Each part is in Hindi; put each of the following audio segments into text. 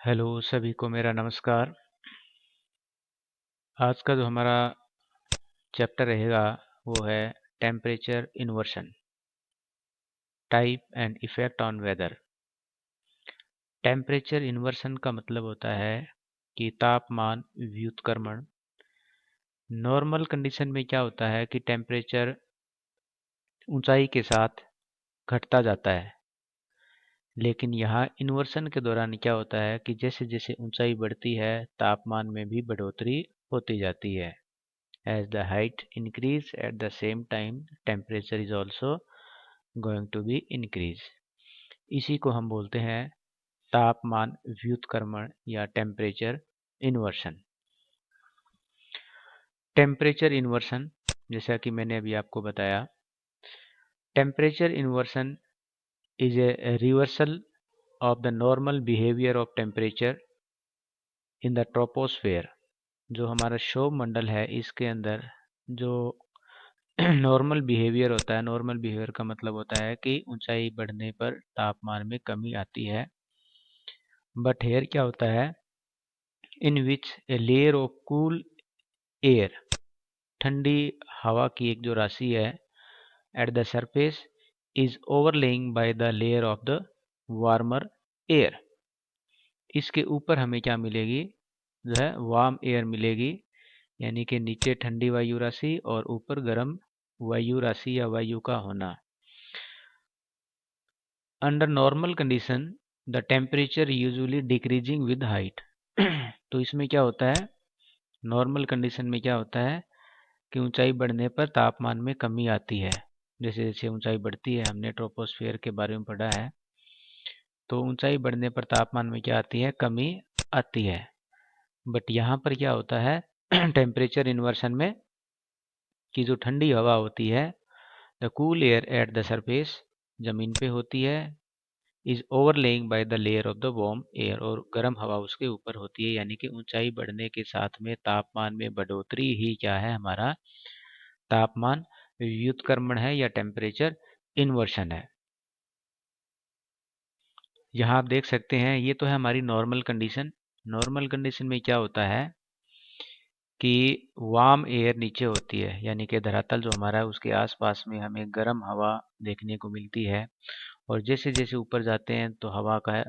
हेलो सभी को मेरा नमस्कार। आज का जो हमारा चैप्टर रहेगा वो है temperature inversion, type and effect on whether. Temperature inversion का मतलब होता है कि तापमान व्युत्क्रमण। नॉर्मल कंडीशन में क्या होता है कि टेम्परेचर ऊंचाई के साथ घटता जाता है, लेकिन यहाँ इन्वर्शन के दौरान क्या होता है कि जैसे जैसे ऊंचाई बढ़ती है तापमान में भी बढ़ोतरी होती जाती है। As the height increase at the same time, temperature is also going to be increase. इसी को हम बोलते हैं तापमान व्युत्क्रमण या टेम्परेचर इन्वर्शन। टेम्परेचर इन्वर्शन, जैसा कि मैंने अभी आपको बताया, temperature inversion is a reversal of the normal behaviour of temperature in the troposphere. जो हमारा शोभ मंडल है इसके अंदर जो नॉर्मल बिहेवियर होता है, नॉर्मल बिहेवियर का मतलब होता है कि ऊंचाई बढ़ने पर तापमान में कमी आती है। बट हेयर क्या होता है, in which a layer of cool air, ठंडी हवा की एक जो राशि है, at the surface is overlaying by the layer of the warmer air. इसके ऊपर हमें क्या मिलेगी, जो है वार्म एयर मिलेगी, यानी कि नीचे ठंडी वायु राशि और ऊपर गर्म वायु राशि या वायु का होना। Under normal condition the temperature usually decreasing with height. तो इसमें क्या होता है, नॉर्मल कंडीशन में क्या होता है कि ऊंचाई बढ़ने पर तापमान में कमी आती है। जैसे जैसे ऊंचाई बढ़ती है, हमने ट्रोपोस्फियर के बारे में पढ़ा है, तो ऊंचाई बढ़ने पर तापमान में क्या आती है, कमी आती है। बट यहाँ पर क्या होता है टेम्परेचर इन्वर्शन में, कि जो ठंडी हवा होती है, the cool air at the surface, जमीन पे होती है, is overlaying by the layer of the warm air, और गर्म हवा उसके ऊपर होती है। यानी कि ऊंचाई बढ़ने के साथ में तापमान में बढ़ोतरी ही क्या है, हमारा तापमान व्युत्क्रमण है या टेम्परेचर इन्वर्शन है। यहाँ आप देख सकते हैं, ये तो है हमारी नॉर्मल कंडीशन। नॉर्मल कंडीशन में क्या होता है कि वार्म एयर नीचे होती है, यानी कि धरातल जो हमारा है उसके आसपास में हमें गर्म हवा देखने को मिलती है। और जैसे जैसे ऊपर जाते हैं तो हवा का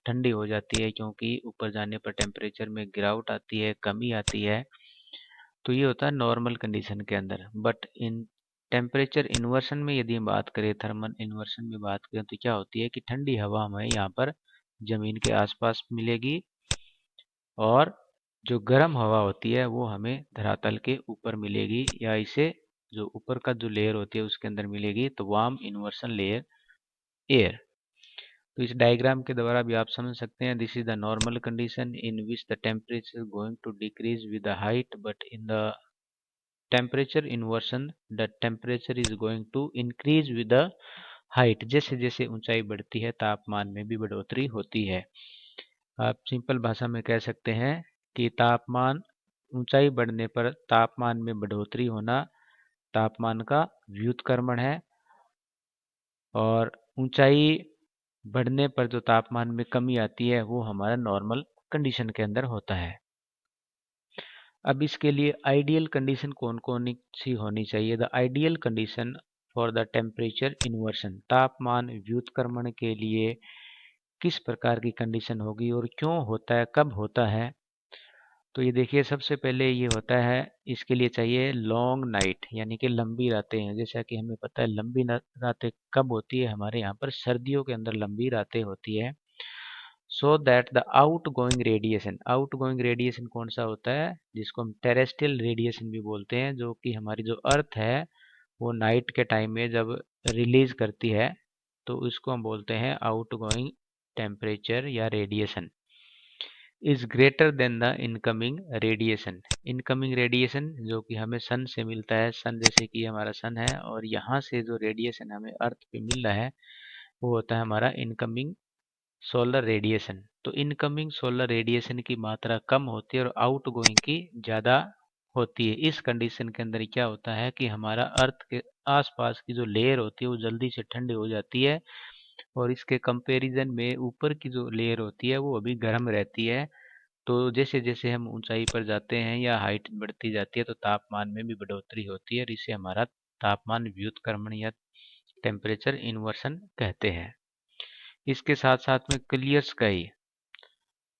ठंडी हो जाती है, क्योंकि ऊपर जाने पर टेम्परेचर में गिरावट आती है, कमी आती है। तो ये होता है नॉर्मल कंडीशन के अंदर। बट इन टेम्परेचर इन्वर्शन में यदि हम बात करें, थर्मल इन्वर्शन में बात करें, तो क्या होती है कि ठंडी हवा हमें यहाँ पर जमीन के आसपास मिलेगी, और जो गर्म हवा होती है वो हमें धरातल के ऊपर मिलेगी, या इसे जो ऊपर का जो लेयर होती है उसके अंदर मिलेगी। तो वार्म इन्वर्सन लेयर एयर। तो इस डायग्राम के द्वारा भी आप समझ सकते हैं, this is the normal condition in which the temperature going to decrease with the height, but in the temperature inversion the temperature is going to increase with the height. जैसे जैसे ऊंचाई बढ़ती है तापमान में भी बढ़ोतरी होती है। आप सिंपल भाषा में कह सकते हैं कि तापमान, ऊंचाई बढ़ने पर तापमान में बढ़ोतरी होना तापमान का व्युत्क्रमण है, और ऊंचाई बढ़ने पर जो तापमान में कमी आती है वो हमारा नॉर्मल कंडीशन के अंदर होता है। अब इसके लिए आइडियल कंडीशन कौन कौन सी होनी चाहिए। The ideal condition for the temperature inversion, तापमान व्युत्क्रमण के लिए किस प्रकार की कंडीशन होगी और क्यों होता है, कब होता है। तो ये देखिए, सबसे पहले ये होता है, इसके लिए चाहिए लॉन्ग नाइट, यानी कि लंबी रातें हैं। जैसा कि हमें पता है लंबी रातें कब होती है, हमारे यहाँ पर सर्दियों के अंदर लंबी रातें होती है। So that the out going radiation, out going radiation कौन सा होता है, जिसको हम टेरेस्ट्रियल रेडिएशन भी बोलते हैं, जो कि हमारी जो अर्थ है वो नाइट के टाइम में जब रिलीज करती है, तो इसको हम बोलते हैं आउट गोइंग टेम्परेचर या radiation, is greater than the incoming radiation. Incoming radiation जो कि हमें सन से मिलता है, सन जैसे कि हमारा सन है, और यहाँ से जो रेडिएशन हमें अर्थ पे मिल रहा है वो होता है हमारा इनकमिंग सोलर रेडिएशन। तो इनकमिंग सोलर रेडिएशन की मात्रा कम होती है और आउट गोइंग की ज़्यादा होती है। इस कंडीशन के अंदर क्या होता है कि हमारा अर्थ के आसपास की जो लेयर होती है वो जल्दी से ठंडी हो जाती है, और इसके कंपैरिजन में ऊपर की जो लेयर होती है वो अभी गर्म रहती है। तो जैसे जैसे हम ऊंचाई पर जाते हैं या हाइट बढ़ती जाती है तो तापमान में भी बढ़ोतरी होती है, और इसे हमारा तापमान व्युत्क्रमण या टेम्परेचर इन्वर्सन कहते हैं। इसके साथ साथ में clear sky,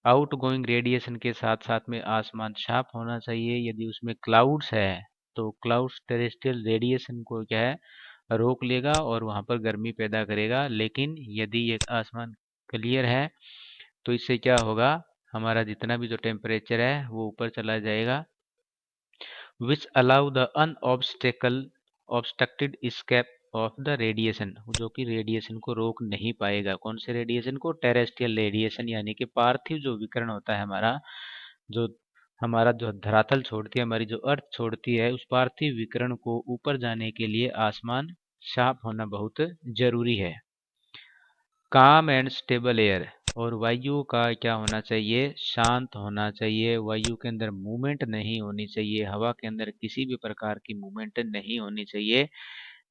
out going radiation के साथ साथ में आसमान साफ होना चाहिए। यदि उसमें क्लाउड्स है तो क्लाउड्स टेरेस्ट्रियल रेडिएशन को क्या है, रोक लेगा और वहां पर गर्मी पैदा करेगा। लेकिन यदि ये आसमान क्लियर है तो इससे क्या होगा, हमारा जितना भी जो टेम्परेचर है वो ऊपर चला जाएगा। Which allow the obstructed escape of the radiation, जो कि रेडिएशन को रोक नहीं पाएगा। कौन से रेडिएशन को? टेरेस्ट्रियल रेडिएशन, यानी कि पार्थिव जो विकिरण होता है जो हमारा जो धरातल छोड़ती है, हमारी जो अर्थ छोड़ती है, उस पार्थिव विकिरण को ऊपर जाने के लिए आसमान साफ होना बहुत जरूरी है। काम एंड स्टेबल एयर, और वायु का क्या होना चाहिए? शांत होना चाहिए। वायु के अंदर मूवमेंट नहीं होनी चाहिए, हवा के अंदर किसी भी प्रकार की मूवमेंट नहीं होनी चाहिए।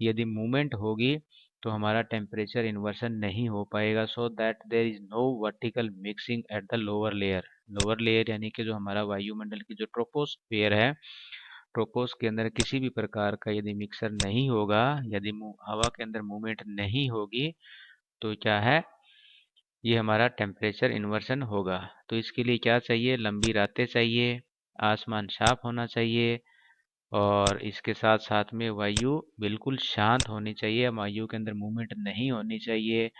यदि मूवमेंट होगी तो हमारा टेम्परेचर इन्वर्सन नहीं हो पाएगा। So that there is no vertical mixing at the lower layer. Lower layer यानी कि जो हमारा वायुमंडल की जो ट्रोपोस्फेयर है, ट्रोपोस के अंदर किसी भी प्रकार का यदि मिक्सर नहीं होगा, यदि हवा के अंदर मूवमेंट नहीं होगी तो क्या है, ये हमारा टेम्परेचर इन्वर्सन होगा। तो इसके लिए क्या चाहिए? लंबी रातें चाहिए, आसमान साफ होना चाहिए, और इसके साथ साथ में वायु बिल्कुल शांत होनी चाहिए, वायु के अंदर मूवमेंट नहीं होनी चाहिए,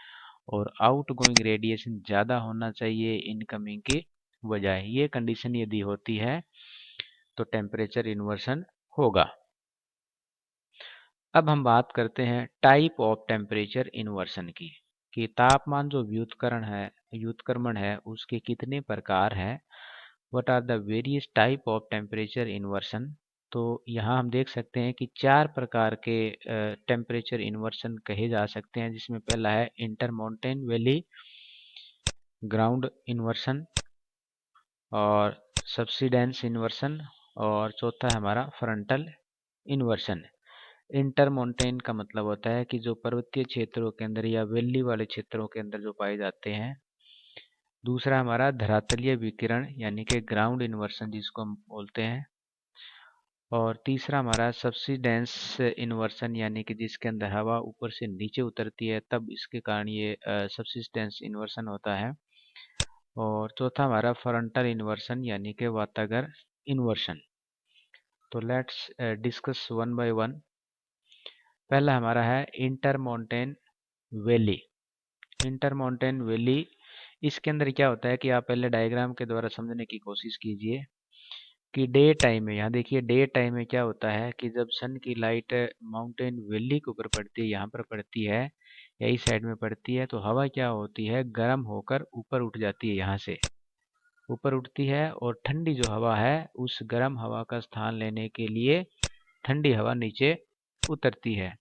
और आउट गोइंग रेडिएशन ज़्यादा होना चाहिए इनकमिंग की बजाय। ये कंडीशन यदि होती है तो टेम्परेचर इन्वर्सन होगा। अब हम बात करते हैं टाइप ऑफ टेम्परेचर इन्वर्सन की, कि तापमान जो व्युत्क्रमण है उसके कितने प्रकार हैं। What are the various type of temperature inversion. तो यहाँ हम देख सकते हैं कि 4 प्रकार के टेम्परेचर इन्वर्सन कहे जा सकते हैं, जिसमें पहला है इंटरमाउंटेन वैली ग्राउंड इन्वर्सन, और सब्सिडेंस इन्वर्सन, और चौथा है हमारा फ्रंटल इन्वर्सन। इंटरमाउंटेन का मतलब होता है कि जो पर्वतीय क्षेत्रों के अंदर या वैली वाले क्षेत्रों के अंदर जो पाए जाते हैं। दूसरा हमारा धरातलीय विकिरण यानी कि ग्राउंड इन्वर्सन जिसको हम बोलते हैं। और तीसरा हमारा सब्सिडेंस इन्वर्सन, यानी कि जिसके अंदर हवा ऊपर से नीचे उतरती है, तब इसके कारण ये सब्सिडेंस इन्वर्सन होता है। और चौथा हमारा फ्रंटल इन्वर्सन यानी कि वातागर इन्वर्सन। तो let's discuss one by one. पहला हमारा है इंटरमाउंटेन वैली। इंटरमाउंटेन वैली, इसके अंदर क्या होता है कि आप पहले डायग्राम के द्वारा समझने की कोशिश कीजिए कि डे टाइम में, यहाँ देखिए डे टाइम में क्या होता है कि जब सन की लाइट माउंटेन वैली के ऊपर पड़ती है, यहाँ पर पड़ती है या इस साइड में पड़ती है, तो हवा क्या होती है, गर्म होकर ऊपर उठ जाती है, यहाँ से ऊपर उठती है, और ठंडी जो हवा है उस गर्म हवा का स्थान लेने के लिए ठंडी हवा नीचे उतरती है।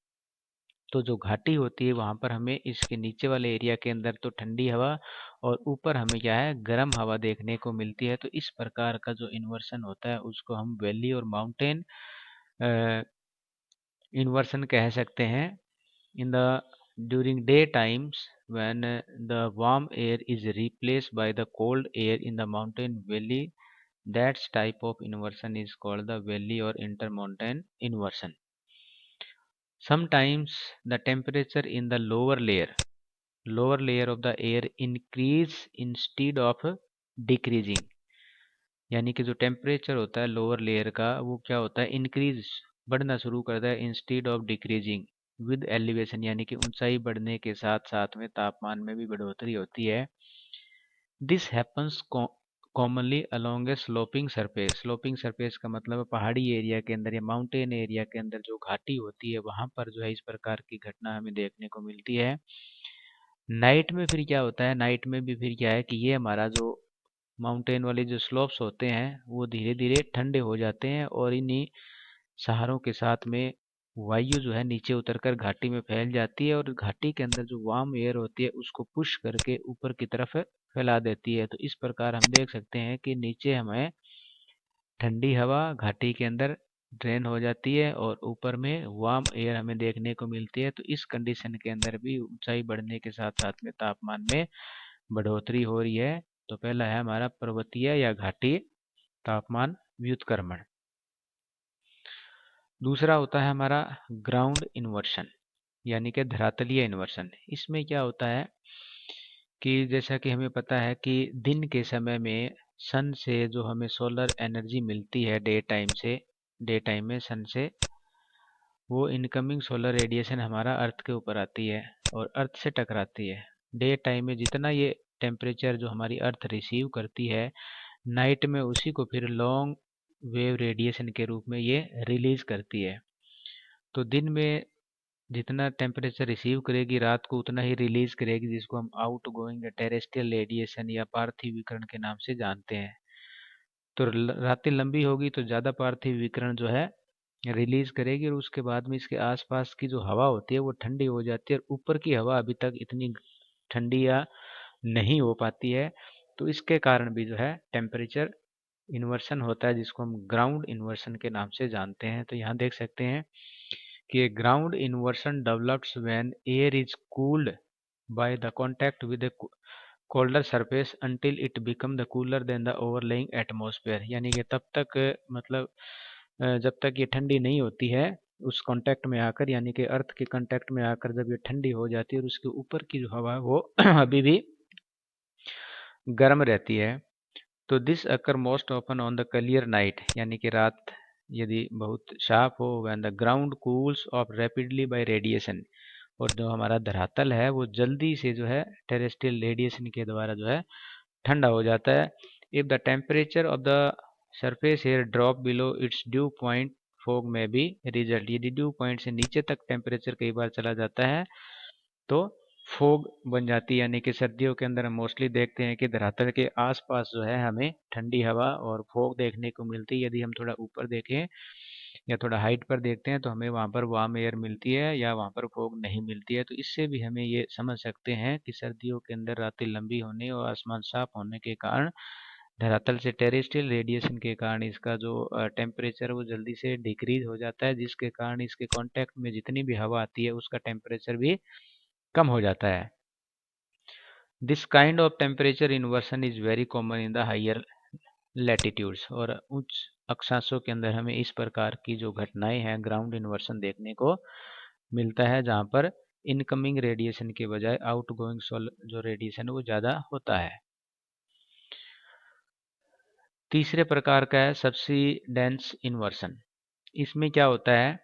तो जो घाटी होती है वहां पर हमें इसके नीचे वाले एरिया के अंदर तो ठंडी हवा, और ऊपर हमें क्या है, गर्म हवा देखने को मिलती है। तो इस प्रकार का जो इन्वर्सन होता है उसको हम वैली और माउंटेन इन्वर्सन कह सकते हैं। In the during day times when the warm air is replaced by the cold air in the mountain valley, that type of inversion is called the valley or intermountain inversion. Sometimes the temperature in the lower layer of the air increase instead of decreasing, यानी कि जो टेम्परेचर होता है लोअर लेयर का वो क्या होता है, इंक्रीज बढ़ना शुरू करता है instead of decreasing with elevation, यानी कि ऊंचाई बढ़ने के साथ साथ में तापमान में भी बढ़ोतरी होती है। This happens commonly along A sloping surface. Sloping surface का मतलब है पहाड़ी एरिया के अंदर या माउंटेन एरिया के अंदर जो घाटी होती है वहां पर जो है इस प्रकार की घटना हमें देखने को मिलती है। नाइट में फिर क्या होता है, नाइट में भी फिर क्या है कि ये हमारा जो माउंटेन वाले जो स्लोप्स होते हैं वो धीरे धीरे ठंडे हो जाते हैं, और इन्हीं सहारों के साथ में वायु जो है नीचे उतरकर घाटी में फैल जाती है, और घाटी के अंदर जो वार्म एयर होती है उसको पुश करके ऊपर की तरफ फैला देती है। तो इस प्रकार हम देख सकते हैं कि नीचे हमें ठंडी हवा, घाटी के अंदर ड्रेन हो जाती है और ऊपर में वार्म एयर हमें देखने को मिलती है। तो इस कंडीशन के अंदर भी ऊंचाई बढ़ने के साथ साथ में तापमान में बढ़ोतरी हो रही है। तो पहला है हमारा पर्वतीय या घाटी तापमान व्युत्क्रमण। दूसरा होता है हमारा ग्राउंड इन्वर्शन यानी कि धरातलीय इन्वर्शन। इसमें क्या होता है कि जैसा कि हमें पता है कि दिन के समय में सन से जो हमें सोलर एनर्जी मिलती है डे टाइम में सन से, वो इनकमिंग सोलर रेडिएशन हमारा अर्थ के ऊपर आती है और अर्थ से टकराती है। डे टाइम में जितना ये टेम्परेचर जो हमारी अर्थ रिसीव करती है, नाइट में उसी को फिर लॉन्ग वेव रेडिएशन के रूप में ये रिलीज करती है। तो दिन में जितना टेम्परेचर रिसीव करेगी, रात को उतना ही रिलीज करेगी, जिसको हम आउट गोइंग टेरेस्ट्रियल रेडिएशन या पार्थिव विकिरण के नाम से जानते हैं। तो रातें लंबी होगी तो ज़्यादा पार्थिव विकिरण जो है रिलीज करेगी और उसके बाद में इसके आसपास की जो हवा होती है वो ठंडी हो जाती है और ऊपर की हवा अभी तक इतनी ठंडी या नहीं हो पाती है। तो इसके कारण भी जो है टेम्परेचर इन्वर्सन होता है, जिसको हम ग्राउंड इन्वर्सन के नाम से जानते हैं। तो यहाँ देख सकते हैं कि ground inversion develops when air is cooled by the contact with colder surface until it become the cooler than the overlaying atmosphere. यानी कि तब तक मतलब जब तक ये ठंडी नहीं होती है उस कांटेक्ट में आकर, यानी कि अर्थ के कांटेक्ट में आकर जब ये ठंडी हो जाती है और उसके ऊपर की जो हवा है वो अभी भी गर्म रहती है। तो this occur most often on the clear night, यानी कि रात यदि बहुत साफ हो, when the ground cools of rapidly bye radiation, और जो हमारा धरातल है वो जल्दी से जो है टेरेस्ट्रियल रेडिएशन के द्वारा जो है ठंडा हो जाता है। If the temperature of the surface air drop below it's due point fog में भी रिजल्ट। यदि ड्यू पॉइंट से नीचे तक टेम्परेचर कई बार चला जाता है तो फोग बन जाती है। यानी कि सर्दियों के अंदर हम मोस्टली देखते हैं कि धरातल के आसपास जो है हमें ठंडी हवा और फोग देखने को मिलती है। यदि हम थोड़ा ऊपर देखें या थोड़ा हाइट पर देखते हैं तो हमें वहाँ पर वार्म एयर मिलती है या वहाँ पर फोग नहीं मिलती है। तो इससे भी हमें ये समझ सकते हैं कि सर्दियों के अंदर रातें लंबी होने और आसमान साफ होने के कारण धरातल से टेरेस्ट्रियल रेडिएशन के कारण इसका जो टेम्परेचर वो जल्दी से डिक्रीज हो जाता है, जिसके कारण इसके कांटेक्ट में जितनी भी हवा आती है उसका टेम्परेचर भी कम हो जाता है। This kind of temperature inversion is very common in the higher latitudes. और उच्च अक्षांशों के अंदर हमें इस प्रकार की जो घटनाएं हैं ग्राउंड इन्वर्सन देखने को मिलता है, जहाँ पर इनकमिंग रेडिएशन के बजाय आउटगोइंग जो रेडिएशन है वो ज़्यादा होता है। तीसरे प्रकार का है सबसिडेंस इन्वर्सन। इसमें क्या होता है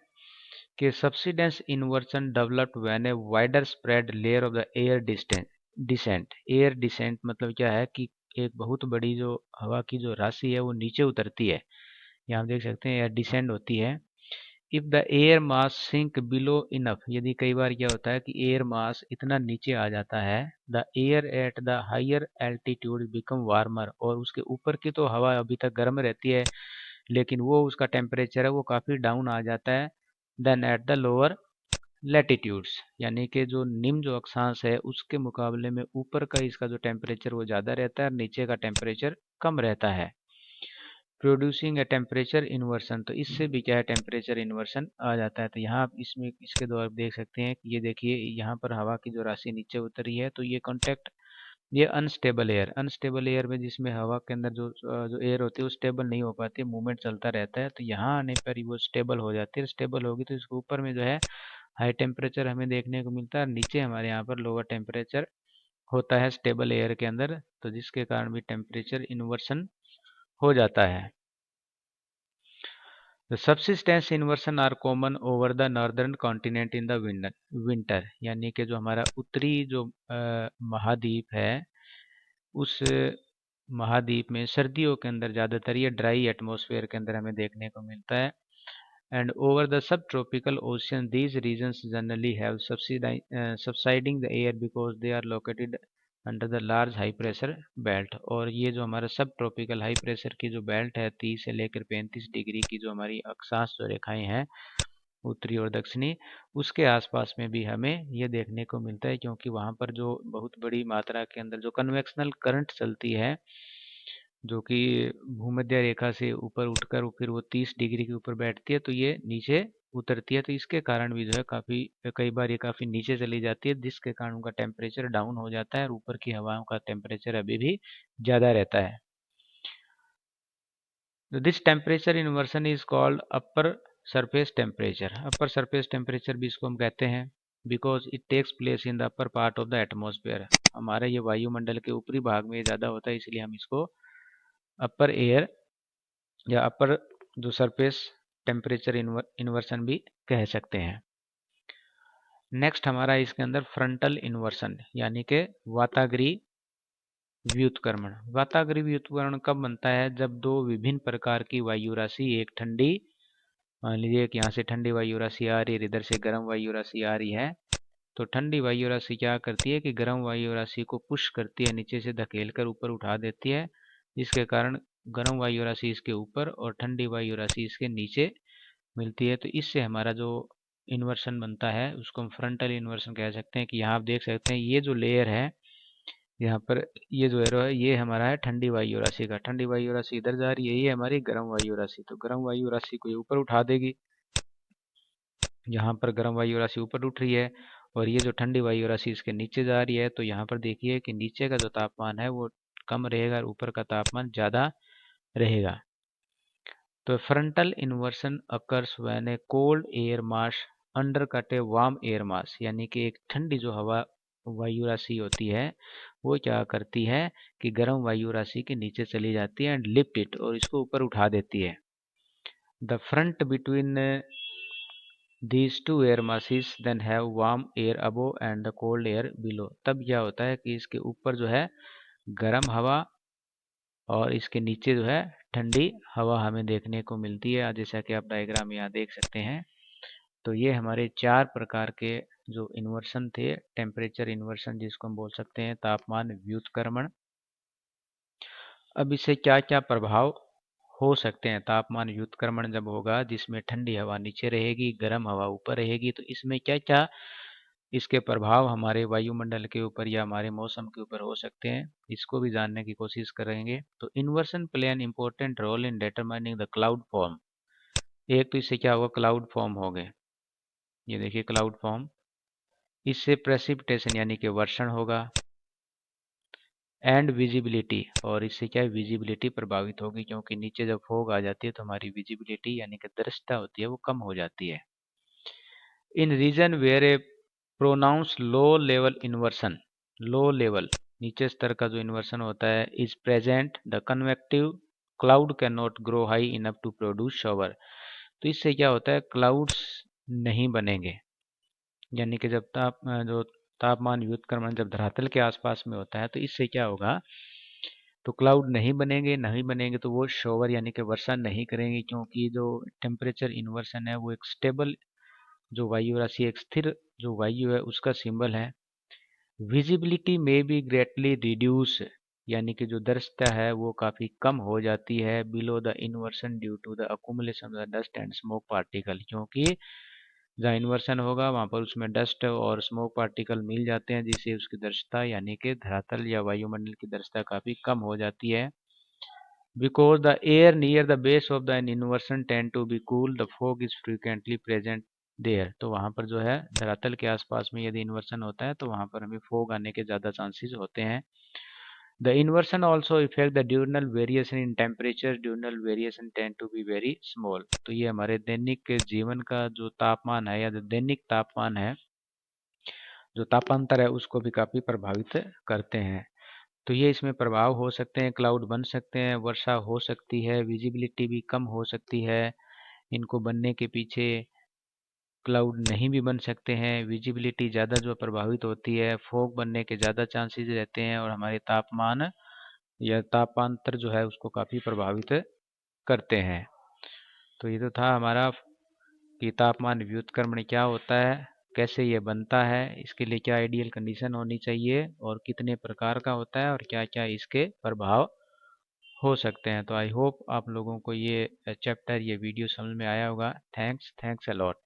कि subsidence inversion developed when a wider spread layer of the air descent. Air descent मतलब क्या है कि एक बहुत बड़ी जो हवा की जो राशि है वो नीचे उतरती है, यहाँ आप देख सकते हैं एयर डिसेंड होती है। If the air mass sink below enough, यदि कई बार क्या होता है कि एयर मास इतना नीचे आ जाता है, the air at the higher altitude become warmer, और उसके ऊपर की तो हवा अभी तक गर्म रहती है लेकिन वो उसका टेम्परेचर है वो काफ़ी डाउन आ जाता है then at the lower latitudes. यानी कि जो निम्न जो अक्षांश है उसके मुकाबले में ऊपर का इसका जो टेम्परेचर वो ज़्यादा रहता है और नीचे का टेम्परेचर कम रहता है, प्रोड्यूसिंग ए टेम्परेचर इन्वर्सन। तो इससे भी क्या है टेम्परेचर इन्वर्सन आ जाता है। तो यहाँ आप इसमें इसके द्वारा देख सकते हैं कि ये देखिए यहाँ पर हवा की जो राशि नीचे उतरी है तो ये कॉन्टेक्ट, ये अनस्टेबल एयर में जिसमें हवा के अंदर जो एयर होती है वो स्टेबल नहीं हो पाती, मूवमेंट चलता रहता है। तो यहाँ आने पर ही वो स्टेबल हो जाती है। स्टेबल होगी तो इसके ऊपर में जो है हाई टेम्परेचर हमें देखने को मिलता है और नीचे हमारे यहाँ पर लोअर टेम्परेचर होता है स्टेबल एयर के अंदर, तो जिसके कारण भी टेम्परेचर इन्वर्सन हो जाता है। The subsistence inversion are common over the northern continent in the winter। यानी कि जो हमारा उत्तरी जो महाद्वीप है उस महाद्वीप में सर्दियों के अंदर ज़्यादातर ये ड्राई एटमॉस्फेयर के अंदर हमें देखने को मिलता है। And over the sub tropical ocean these regions generally have subsiding the air because they are located under the large high pressure belt. और ये जो हमारा सब ट्रॉपिकल हाई प्रेशर की जो बेल्ट है 30 से लेकर 35 डिग्री की जो हमारी अक्षांश जो रेखाएं हैं उत्तरी और दक्षिणी, उसके आसपास में भी हमें ये देखने को मिलता है, क्योंकि वहाँ पर जो बहुत बड़ी मात्रा के अंदर जो कन्वेक्शनल करंट चलती है जो कि भूमध्य रेखा से ऊपर उठकर फिर वो 30 डिग्री के ऊपर बैठती है, तो ये नीचे उतरती है। तो इसके कारण भी जो है काफ़ी कई बार ये काफ़ी नीचे चली जाती है, जिसके कारण उनका टेम्परेचर डाउन हो जाता है और ऊपर की हवाओं का टेम्परेचर अभी भी ज़्यादा रहता है। This temperature inversion is called upper surface temperature. Upper surface temperature भी इसको हम कहते हैं, because it takes place in the upper part of the atmosphere. हमारे ये वायुमंडल के ऊपरी भाग में ज़्यादा होता है, इसलिए हम इसको अपर एयर या अपर जो सरफेस टेम्परेचर इन्वर्सन भी कह सकते हैं। नेक्स्ट हमारा इसके अंदर फ्रंटल इन्वर्सन यानी कि वाताग्री व्युत्क्रमण। वाताग्री व्युत्क्रमण कब बनता है? जब दो विभिन्न प्रकार की वायु राशि एक ठंडी, मान लीजिए कि यहाँ से ठंडी वायु राशि आ रही है, इधर से गर्म वायु राशि आ रही है, तो ठंडी वायु राशि क्या करती है कि गर्म वायु राशि को पुश करती है, नीचे से धकेल कर ऊपर उठा देती है, जिसके कारण गर्म वायु राशि इसके ऊपर और ठंडी वायु राशि इसके नीचे मिलती है। तो इससे हमारा जो इन्वर्सन बनता है उसको हम फ्रंटल इन्वर्सन कह सकते हैं। कि यहाँ आप देख सकते हैं ये जो लेयर है, यहाँ पर ये जो एरो है, ये हमारा है ठंडी वायु राशि का। ठंडी वायु राशि इधर जा रही है, ये हमारी गर्म वायु राशि। तो गर्म वायु राशि को ये ऊपर उठा देगी, यहाँ पर गर्म वायु राशि ऊपर उठ रही है, और ये जो ठंडी वायु राशि इसके नीचे जा रही है। तो यहाँ पर देखिए कि नीचे का जो तापमान है वो कम रहेगा और ऊपर का तापमान ज़्यादा रहेगा। तो frontal inversion occurs when A cold air mass undercut a warm air mass, यानी कि एक ठंडी जो हवा वायु राशि होती है वो क्या करती है कि गर्म वायु राशि के नीचे चली जाती है एंड लिफ्ट इट, और इसको ऊपर उठा देती है। The front between these two air masses then have warm air above and the cold air below। तब क्या होता है कि इसके ऊपर जो है गर्म हवा और इसके नीचे जो है ठंडी हवा हमें देखने को मिलती है, जैसा कि आप डायग्राम यहाँ देख सकते हैं। तो ये हमारे 4 प्रकार के जो इन्वर्सन थे, टेम्परेचर इन्वर्सन जिसको हम बोल सकते हैं, तापमान व्युत्क्रमण। अब इससे क्या क्या प्रभाव हो सकते हैं? तापमान व्युत्क्रमण जब होगा, जिसमें ठंडी हवा नीचे रहेगी, गर्म हवा ऊपर रहेगी, तो इसमें क्या क्या इसके प्रभाव हमारे वायुमंडल के ऊपर या हमारे मौसम के ऊपर हो सकते हैं, इसको भी जानने की कोशिश करेंगे। तो inversion play an important role in determining the cloud form. एक तो इससे क्या होगा, क्लाउड फॉर्म हो गए, ये देखिए क्लाउड फॉर्म। इससे प्रेसिपिटेशन यानी कि वर्षण होगा, एंड विजिबिलिटी, और इससे क्या है विजिबिलिटी प्रभावित होगी, क्योंकि नीचे जब फॉग आ जाती है तो हमारी विजिबिलिटी यानी कि दृश्यता होती है वो कम हो जाती है। In region where a pronounce low level inversion, low level नीचे स्तर का जो इन्वर्सन होता है, is present the convective cloud can not grow high enough to produce shower. तो इससे क्या होता है, क्लाउड्स नहीं बनेंगे, यानी कि जब जो तापमान व्युत्क्रमण जब धरातल के आसपास में होता है तो इससे क्या होगा, तो क्लाउड नहीं बनेंगे तो वो शॉवर यानी कि वर्षा नहीं करेंगे, क्योंकि जो टेम्परेचर इन्वर्सन है वो एक स्टेबल जो वायु राशि, एक स्थिर जो वायु है उसका सिंबल है। विजिबिलिटी में बी ग्रेटली रिड्यूस, यानी कि जो दृश्यता है वो काफ़ी कम हो जाती है below the inversion due to the accumulation of the dust and smoke particle, क्योंकि जहाँ इन्वर्सन होगा वहाँ पर उसमें डस्ट और स्मोक पार्टिकल मिल जाते हैं, जिससे उसकी दृश्यता यानी कि धरातल या वायुमंडल की दृश्यता काफ़ी कम हो जाती है। Because the air near the base of the inversion tend to be cool, the fog is frequently present there. तो वहाँ पर जो है धरातल के आसपास में यदि इन्वर्सन होता है तो वहाँ पर हमें फॉग आने के ज़्यादा चांसेस होते हैं। The inversion also effect the diurnal variation in temperature, diurnal variation tend to be very small. तो ये हमारे दैनिक जीवन का जो तापमान है या जो दैनिक तापमान है, जो तापांतर है, उसको भी काफ़ी प्रभावित करते हैं। तो ये इसमें प्रभाव हो सकते हैं, क्लाउड बन सकते हैं, वर्षा हो सकती है, विजिबिलिटी भी कम हो सकती है। इनको बनने के पीछे क्लाउड नहीं भी बन सकते हैं, विजिबिलिटी ज़्यादा जो प्रभावित होती है, फॉग बनने के ज़्यादा चांसेस रहते हैं, और हमारे तापमान या तापांतर जो है उसको काफ़ी प्रभावित करते हैं। तो ये तो था हमारा कि तापमान व्युत्क्रमण क्या होता है, कैसे ये बनता है, इसके लिए क्या आइडियल कंडीशन होनी चाहिए, और कितने प्रकार का होता है, और क्या क्या इसके प्रभाव हो सकते हैं। तो आई होप आप लोगों को ये चैप्टर, ये वीडियो समझ में आया होगा। Thanks a lot.